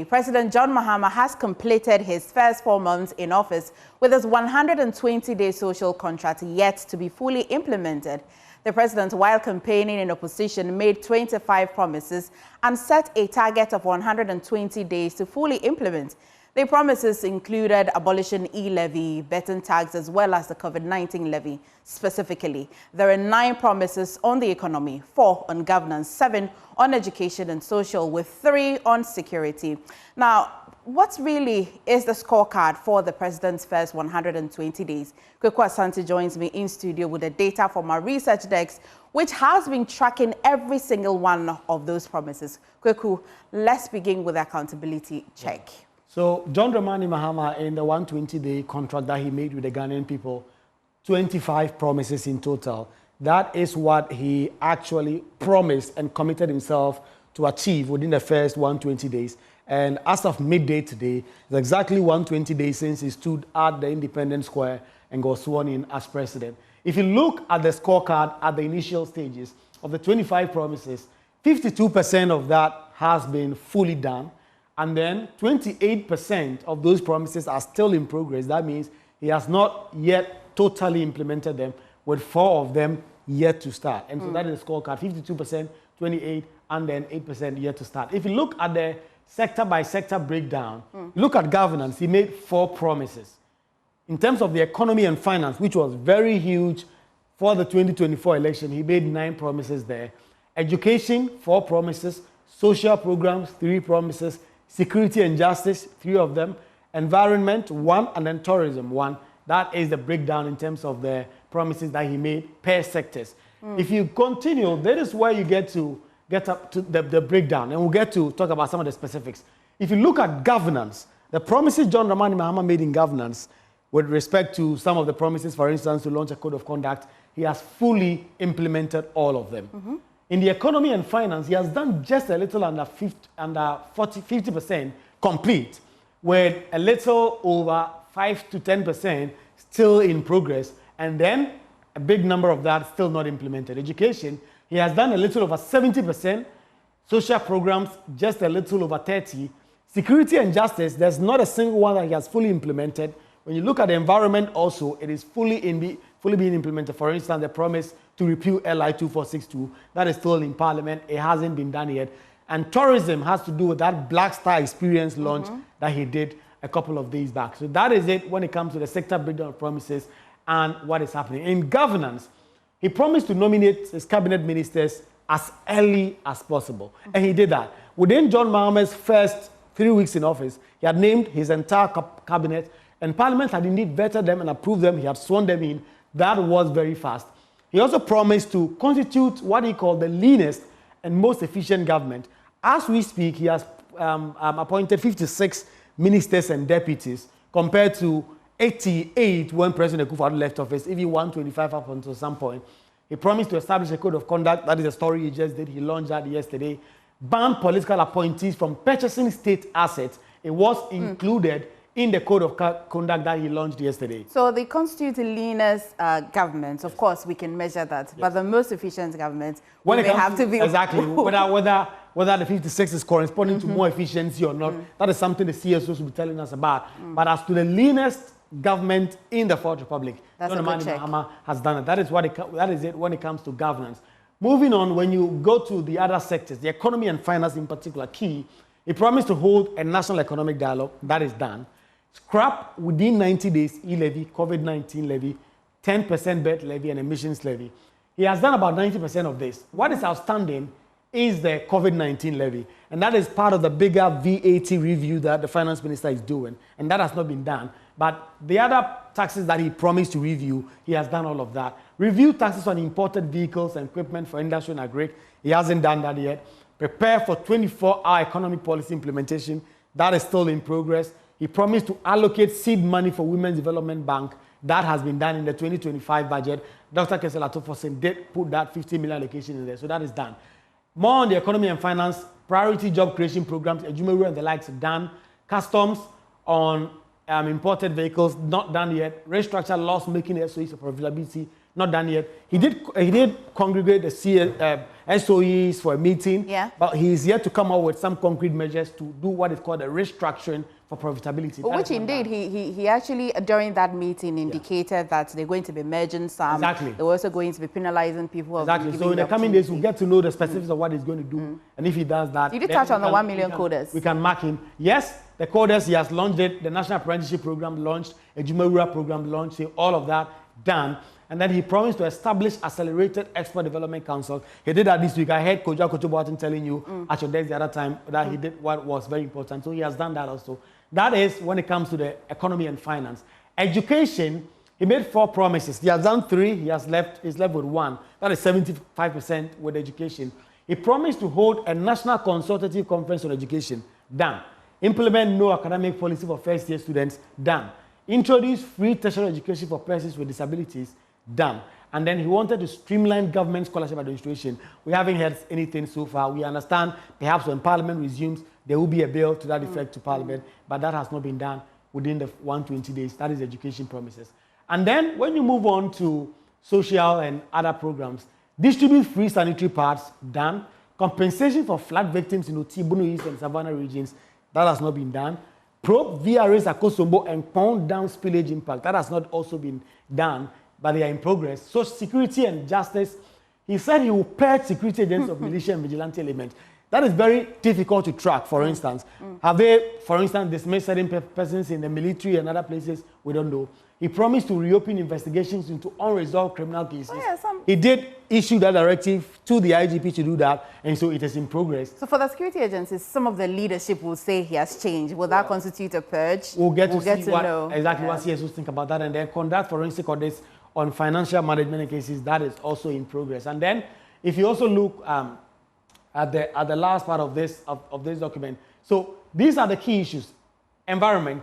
President John Mahama has completed his first 4 months in office with his 120-day social contract yet to be fully implemented. The president, while campaigning in opposition, made 25 promises and set a target of 120 days to fully implement. The promises included abolishing e-levy, betting tax, as well as the COVID-19 levy specifically. There are 9 promises on the economy, 4 on governance, 7 on education and social, with 3 on security. Now, what really is the scorecard for the president's first 120 days? Kweku Asante joins me in studio with the data from our research desk, which has been tracking every single one of those promises. Kweku, let's begin with the accountability check. So, John Dramani Mahama, in the 120-day contract that he made with the Ghanaian people, 25 promises in total. That is what he actually promised and committed himself to achieve within the first 120 days. And as of midday today, it's exactly 120 days since he stood at the Independence Square and got sworn in as president. If you look at the scorecard at the initial stages of the 25 promises, 52% of that has been fully done. And then 28% of those promises are still in progress. That means he has not yet totally implemented them, with 4 of them yet to start. And so that is the scorecard, 52%, 28%, and then 8% yet to start. If you look at the sector-by-sector breakdown, look at governance, he made 4 promises. In terms of the economy and finance, which was very huge for the 2024 election, he made 9 promises there. Education, 4 promises. Social programs, 3 promises. Security and justice, 3 of them. Environment, 1, and then tourism, 1. That is the breakdown in terms of the promises that he made per sectors. If you continue, that is where you get up to the breakdown, and we'll get to talk about some of the specifics. If you look at governance, the promises John Dramani Mahama made in governance with respect to some of the promises, for instance, to launch a code of conduct, he has fully implemented all of them. In the economy and finance, he has done just a little under 50% complete, with a little over 5 to 10% still in progress, and then a big number of that still not implemented. Education, he has done a little over 70%. Social programs, just a little over 30%. Security and justice, there's not a single one that he has fully implemented. When you look at the environment also, it is fully being implemented. For instance, the promise to repeal LI 2462, that is still in Parliament. It hasn't been done yet. And tourism has to do with that Black Star experience launch that he did a couple of days back. So that is it when it comes to the sector breakdown of promises and what is happening. In governance, he promised to nominate his cabinet ministers as early as possible. And he did that. Within John Mahama's first 3 weeks in office, he had named his entire cabinet, and Parliament had indeed vetted them and approved them. He had sworn them in. That was very fast. He also promised to constitute what he called the leanest and most efficient government. As we speak, he has appointed 56 ministers and deputies compared to 88 when President Akufo-Addo left office, even 125 up until some point. He promised to establish a code of conduct. That is a story he just did. He launched that yesterday. Ban political appointees from purchasing state assets. It was included in the code of conduct that he launched yesterday. So they constitute the leanest government. Of course, we can measure that. Yes. But the most efficient government will have to be... Exactly. whether the 56 is corresponding to more efficiency or not, that is something the CSOs will be telling us about. But as to the leanest government in the Fourth Republic, John Dramani Mahama has done it. That is it when it comes to governance. Moving on, when you go to the other sectors, the economy and finance in particular, key, he promised to hold a national economic dialogue. That is done. Scrap within 90 days e-levy, COVID-19 levy, 10% bet levy, and emissions levy. He has done about 90% of this. What is outstanding is the COVID-19 levy, and that is part of the bigger VAT review that the finance minister is doing, and that has not been done. But the other taxes that he promised to review, he has done all of that. Review taxes on imported vehicles and equipment for industry and agri. He hasn't done that yet. Prepare for 24-hour economic policy implementation. That is still in progress. He promised to allocate seed money for Women's Development Bank. That has been done in the 2025 budget. Dr. Kessel Atofosin did put that 50 million allocation in there, so that is done. More on the economy and finance, priority job creation programs, Ejumeru and the likes done. Customs on imported vehicles, not done yet. Restructure loss making SOEs of availability, not done yet. He did congregate the SOEs for a meeting. Yeah. But he's yet to come up with some concrete measures to do what is called a restructuring for profitability. Which indeed, he actually, during that meeting, indicated that they're going to be merging some. Exactly. They're also going to be penalizing people. Exactly. So in the coming days, we'll get to know the specifics of what he's going to do. And if he does that... Did you touch on the 1 million coders? We can mark him. Yes, the coders, he has launched it. The National Apprenticeship Program launched. A Jumawura program launched. So all of that done. And then he promised to establish Accelerated Export Development Council. He did that this week. I heard Koja Kotobuatin telling you at your desk the other time that he did what was very important. So he has done that also. That is when it comes to the economy and finance. Education, he made 4 promises. He has done 3. He's left with 1. That is 75% with education. He promised to hold a national consultative conference on education. Done. Implement no academic policy for first-year students. Done. Introduce free tertiary education for persons with disabilities. Done. And then he wanted to streamline government scholarship administration. We haven't heard anything so far. We understand perhaps when Parliament resumes, there will be a bill to that effect to Parliament, but that has not been done within the 120 days. That is education promises. And then when you move on to social and other programs, distribute free sanitary pads. Done. Compensation for flood victims in Otibunu East and Savannah regions. That has not been done. Probe VRAs at Kosombo and pound down spillage impact. That has not also been done, but they are in progress. So security and justice, he said he will pair security agents of militia and vigilante elements. That is very difficult to track, for instance. Have they, for instance, dismissed certain persons in the military and other places? We don't know. He promised to reopen investigations into unresolved criminal cases. Oh, yeah, he did issue that directive to the IGP to do that, and so it is in progress. So for the security agencies, some of the leadership will say he has changed. Will that constitute a purge? We'll get to know exactly what CSOs think about that, and then conduct forensic audits on financial management cases. That is also in progress. And then, if you also look at the last part of this document, so these are the key issues. Environment,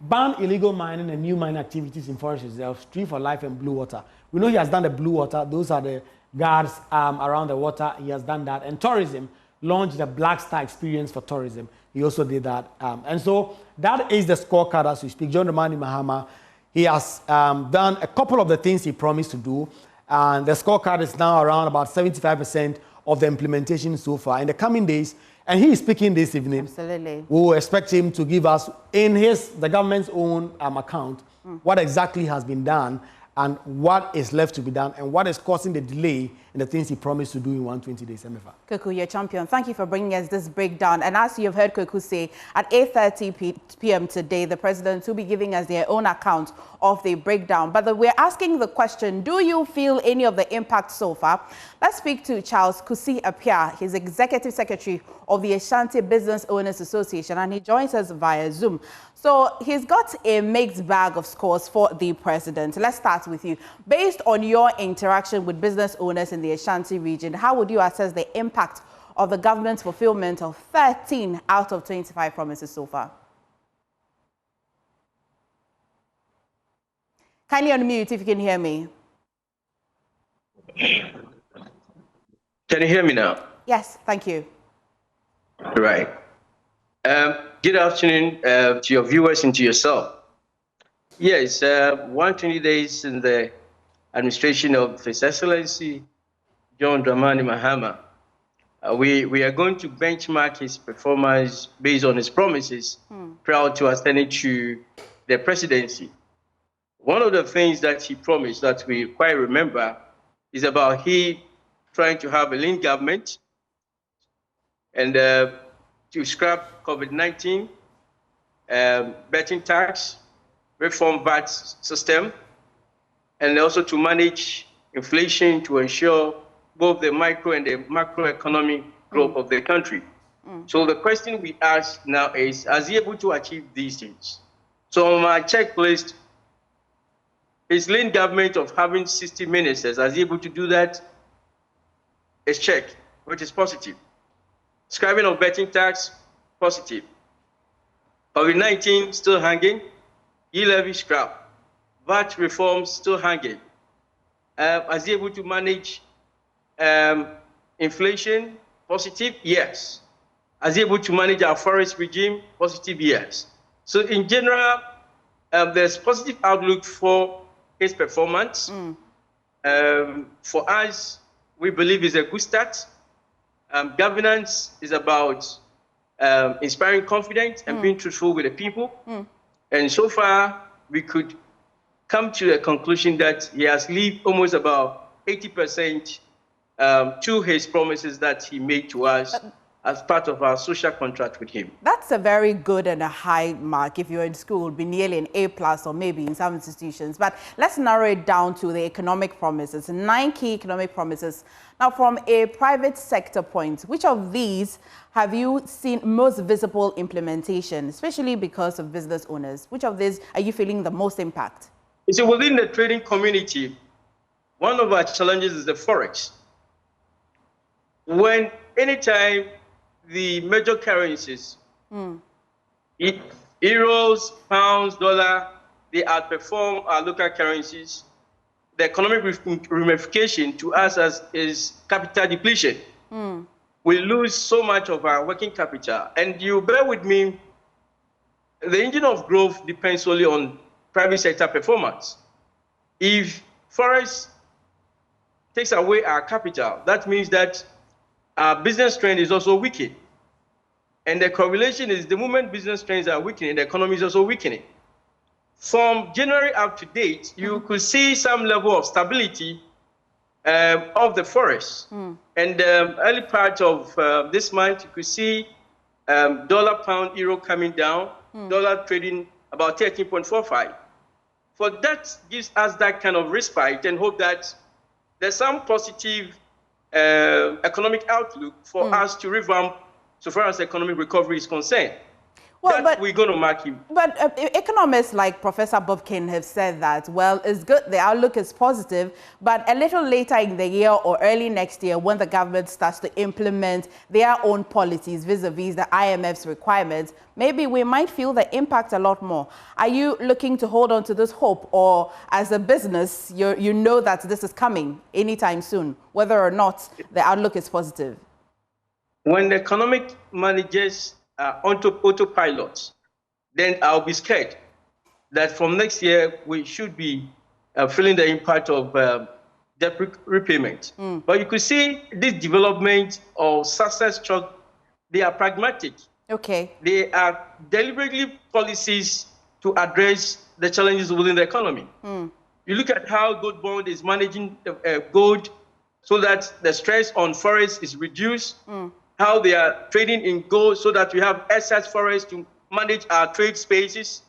ban illegal mining and new mining activities in forest reserves, Tree for Life and Blue Water. We know he has done the Blue Water. Those are the guards around the water. He has done that. And tourism, launched the Black Star Experience for tourism. He also did that. And so that is the scorecard as we speak. John Dramani Mahama, he has done a couple of the things he promised to do. And the scorecard is now around about 75% of the implementation so far. In the coming days, and he is speaking this evening. Absolutely. We will expect him to give us, in the government's own account, what exactly has been done and what is left to be done and what is causing the delay in the things he promised to do in 120 days. MFA. Koku, your champion. Thank you for bringing us this breakdown. And as you have heard Koku say, at 8:30 p.m. today, the president will be giving us their own account of the breakdown. But we're asking the question, do you feel any of the impact so far? Let's speak to Charles Kusi Apia. He's Executive Secretary of the Ashanti Business Owners Association, and he joins us via Zoom. So he's got a mixed bag of scores for the president. Let's start with you. Based on your interaction with business owners in the Ashanti region, how would you assess the impact of the government's fulfillment of 13 out of 25 promises so far? Kindly unmute if you can hear me. Can you hear me now? Yes, thank you. Right. Good afternoon to your viewers and to yourself. Yes, 120 days in the administration of His Excellency John Dramani Mahama. We are going to benchmark his performance based on his promises prior to ascending to the presidency. One of the things that he promised that we quite remember is about he trying to have a lean government and to scrap COVID-19, betting tax, reform VAT system, and also to manage inflation to ensure both the micro and the macroeconomic growth of the country. So the question we ask now is he able to achieve these things? So on my checklist, his lean government of having 60 ministers, he able to do that? Is check, which is positive. Scrapping of betting tax, positive. COVID-19 still hanging. E-levy scrap. VAT reforms still hanging. He able to manage inflation, positive? Yes. He able to manage our forest regime, positive? Yes. So in general, there's positive outlook for his performance. For us, we believe it's a good start. Governance is about inspiring confidence and being truthful with the people. And so far, we could come to a conclusion that he has lived almost about 80% to his promises that he made to us as part of our social contract with him. That's a very good and a high mark. If you're in school, it would be nearly an A+ or maybe in some institutions. But let's narrow it down to the economic promises, 9 key economic promises. Now, from a private sector point, which of these have you seen most visible implementation, especially because of business owners? Which of these are you feeling the most impact? So within the trading community, one of our challenges is the forex. When anytime the major currencies, euros, pounds, dollar, they outperform our local currencies, the economic ramification to us is capital depletion. We lose so much of our working capital. And you bear with me, the engine of growth depends solely on private sector performance. If forex takes away our capital, that means that our business trend is also weakening. And the correlation is the moment business trends are weakening, the economy is also weakening. From January up to date, you could see some level of stability of the forex. And early part of this month, you could see dollar, pound, euro coming down, dollar trading about 13.45. For that gives us that kind of respite and hope that there's some positive economic outlook for us to revamp so far as economic recovery is concerned. Well, but we're going to mark him. But economists like Professor Bobkin have said that, well, it's good, the outlook is positive, but a little later in the year or early next year, when the government starts to implement their own policies vis-a-vis the IMF's requirements, maybe we might feel the impact a lot more. Are you looking to hold on to this hope, or as a business, you know that this is coming anytime soon, whether or not the outlook is positive? When the economic managers autopilot, then I'll be scared that from next year we should be feeling the impact of debt repayment. But you could see this development or success stock, they are pragmatic. Okay. They are deliberately policies to address the challenges within the economy. You look at how Gold Bond is managing gold so that the stress on forests is reduced. How they are trading in gold so that we have excess forests to manage our trade spaces.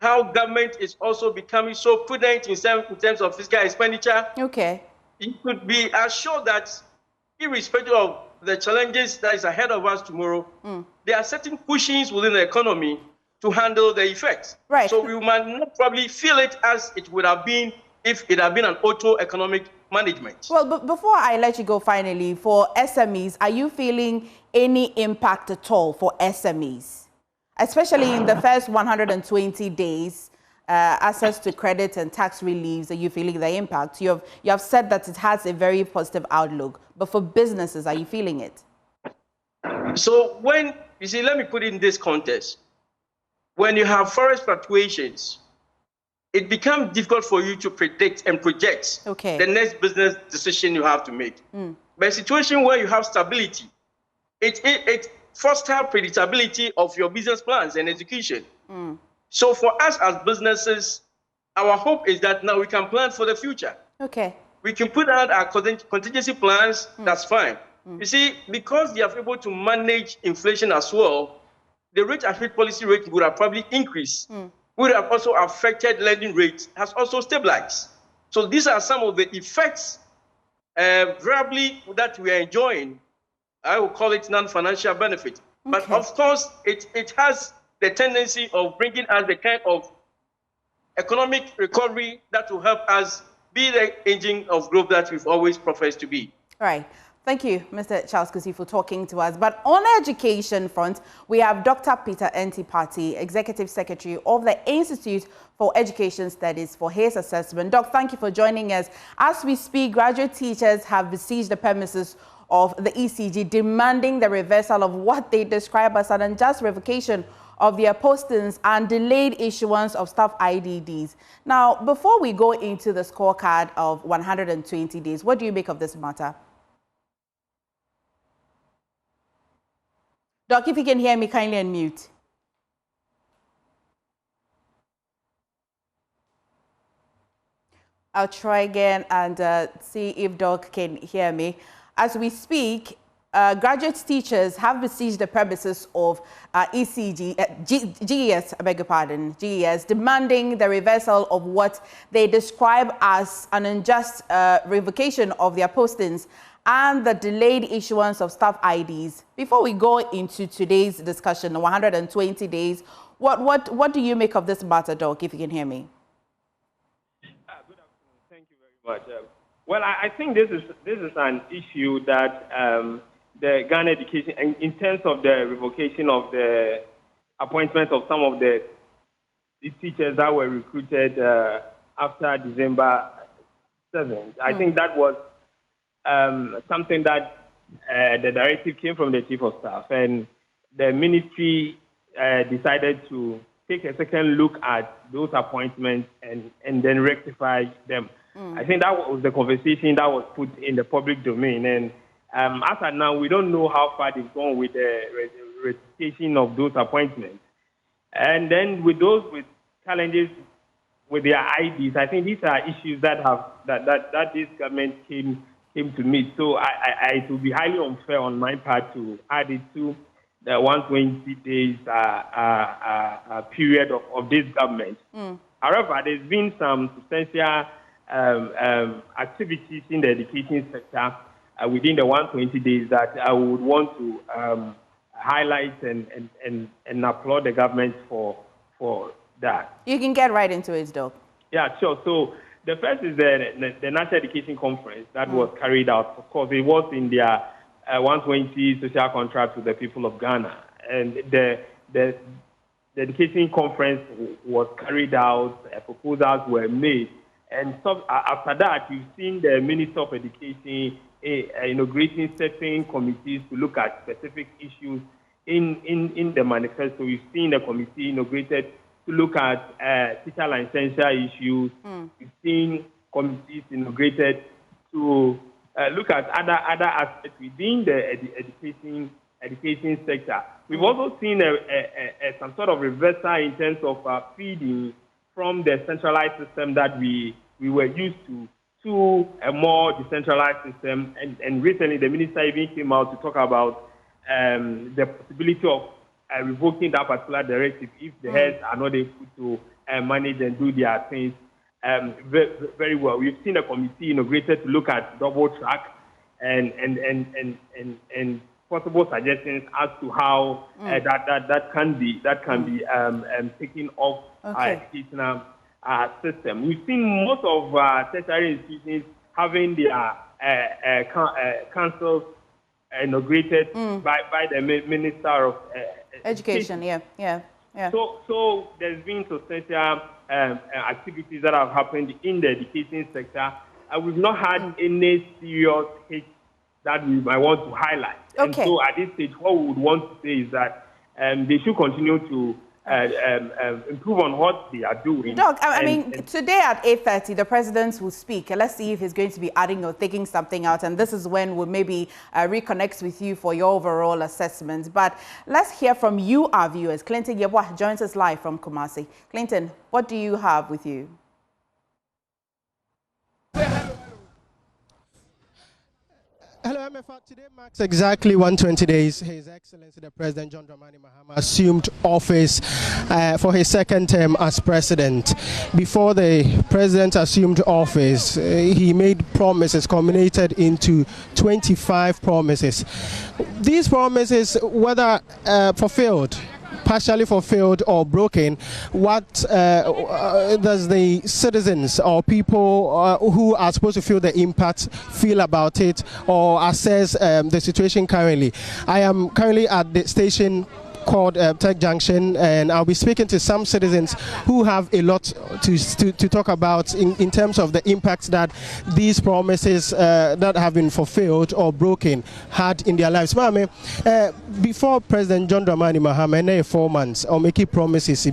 How government is also becoming so prudent in terms of fiscal expenditure. Okay. You could be assured that irrespective of the challenges that is ahead of us tomorrow, there are certain pushings within the economy to handle the effects. Right. So we might not probably feel it as it would have been if it had been an auto-economic management. Well, but before I let you go finally, for SMEs, are you feeling any impact at all for SMEs? Especially in the first 120 days, access to credit and tax reliefs, are you feeling the impact? You have said that it has a very positive outlook, but for businesses, are you feeling it? So when, you see, let me put it in this context. When you have forex fluctuations, it becomes difficult for you to predict and project the next business decision you have to make. But a situation where you have stability, it fosters predictability of your business plans and execution. So for us as businesses, our hope is that now we can plan for the future. Okay. We can put out our contingency plans, that's fine. You see, because they are able to manage inflation as well, the rate at which policy rate would have probably increased. Would have also affected lending rates, has also stabilized. So these are some of the effects variably that we are enjoying. I will call it non-financial benefit. But of course, it has the tendency of bringing us the kind of economic recovery that will help us be the engine of growth that we've always professed to be. Right. Thank you, Mr. Charles Kusi, for talking to us. But on the education front, we have Dr. Peter Ntipati, Executive Secretary of the Institute for Education Studies, for his assessment. Doc, thank you for joining us. As we speak, graduate teachers have besieged the premises of the ECG, demanding the reversal of what they describe as an unjust revocation of their postings and delayed issuance of staff IDDs. Now, before we go into the scorecard of 120 days, what do you make of this matter? Doc, if you can hear me, kindly unmute. I'll try again and see if Doc can hear me. As we speak, graduate teachers have besieged the premises of GES, I beg your pardon, GES, demanding the reversal of what they describe as an unjust revocation of their postings and the delayed issuance of staff IDs. Before we go into today's discussion, 120 days, what do you make of this matter, Doc, if you can hear me? Good afternoon. Thank you very much. Well, I think this is an issue that the Ghana education, in terms of the revocation of the appointment of some of the teachers that were recruited after December 7th, I think that was something that the directive came from the Chief of Staff, and the ministry decided to take a second look at those appointments and then rectify them. I think that was the conversation that was put in the public domain. And as of now, we don't know how far they've gone with the rectification of those appointments. And then with those with challenges with their IDs, I think these are issues that this government came to meet. So it would be highly unfair on my part to add it to the 120 days period of this government. However, there's been some substantial activities in the education sector within the 120 days that I would want to highlight and applaud the government for that. You can get right into it, Doc. Yeah, sure. So the first is the National Education Conference that was carried out. Of course, it was in their 120 social contract with the people of Ghana. And the Education Conference was carried out, proposals were made. And so, after that, you've seen the Minister of Education inaugurating certain committees to look at specific issues in the manifesto. We've seen the committee inaugurated to look at teacher licensure issues. We've seen committees inaugurated to look at other aspects within the education sector. We've also seen some sort of reversal in terms of feeding from the centralized system that we were used to a more decentralized system. And recently, the minister even came out to talk about the possibility of revoking that particular directive if the heads are not able to manage and do their things very well. We've seen a committee inaugurated to look at double track and possible suggestions as to how that can be taken off our educational system. We've seen most of tertiary institutions having their councils inaugurated by the Minister of Education. Yeah. So there's been substantial activities that have happened in the education sector. We've not had any serious hits that we might want to highlight. And so at this stage, what we would want to say is that they should continue to improve on what they are doing. Doc, I mean, today at 8:30, the president will speak. Let's see if he's going to be adding or taking something out. And this is when we'll maybe reconnect with you for your overall assessment. But let's hear from you, our viewers. Clinton Yeboah joins us live from Kumasi. Clinton, what do you have with you? Hello, MFA. Today marks exactly 120 days. His Excellency, the President John Dramani Mahama, assumed office for his second term as president. Before the president assumed office, he made promises culminated into 25 promises. These promises, whether fulfilled, partially fulfilled or broken, what does the citizens or people who are supposed to feel the impact feel about it or assess the situation currently? I am currently at the station called Tech Junction, and I'll be speaking to some citizens who have a lot to talk about in terms of the impact that these promises that have been fulfilled or broken had in their lives. Mame, before President John Dramani Mahama, 4 months or making promises,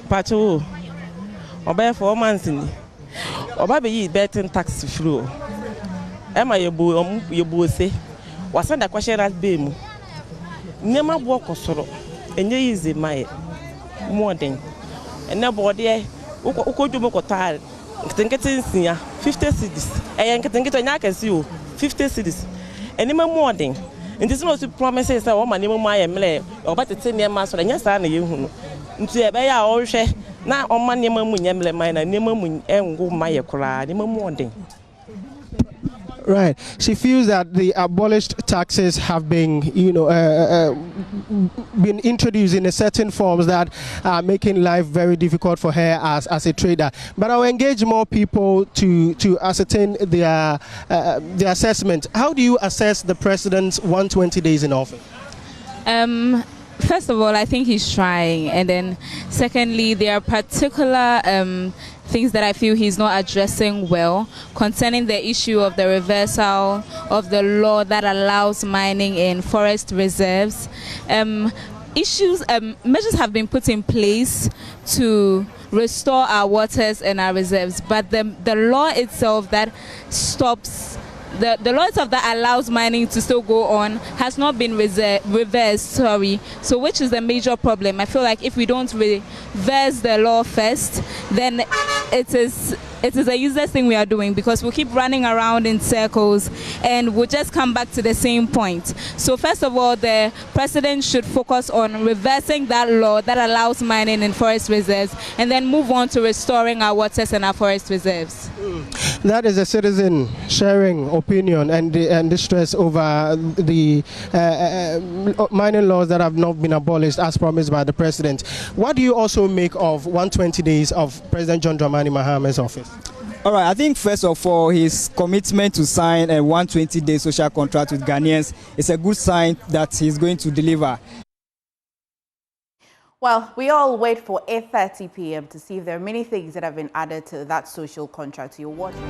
Pacho, about 4 months. Oba be yi betting tax free. Ema yebu se. Wasan da kwashe rat be mu. Nyema bo kosoro. Enye easy my more than. Ene body ukojumo kotal. Nketenkete nsia 50 cedis. Nketenkete nya akasi o 50 cedis. Enema more than. Nti se no promises say o ma nemu ma ye mle. Oba tete nyema so nya sa na ye hu no. Nti ebe ya o hwe na o ma nyema mu nyemle man na nyema mu engu ma ye kura nyema more than. Right. She feels that the abolished taxes have been, been introduced in a certain forms that are making life very difficult for her as a trader. But I'll engage more people to ascertain their assessment. How do you assess the president's 120 days in office? First of all, I think he's trying, and then secondly, there are particular things that I feel he's not addressing well concerning the issue of the reversal of the law that allows mining in forest reserves. Measures have been put in place to restore our waters and our reserves, but the law itself that stops the law itself that allows mining to still go on has not been reversed, so which is the major problem. I feel like if we don't reverse the law first, then it is a useless thing we are doing, because we'll keep running around in circles and we'll just come back to the same point. So first of all, the president should focus on reversing that law that allows mining in forest reserves, and then move on to restoring our waters and our forest reserves. That is a citizen sharing opinion and distress over the mining laws that have not been abolished as promised by the president. What do you also make of 120 days of President John Dramani Mahama's office? All right, I think first of all, his commitment to sign a 120-day social contract with Ghanaians is a good sign that he's going to deliver. Well, we all wait for 8:30 p.m. to see if there are many things that have been added to that social contract. You're watching.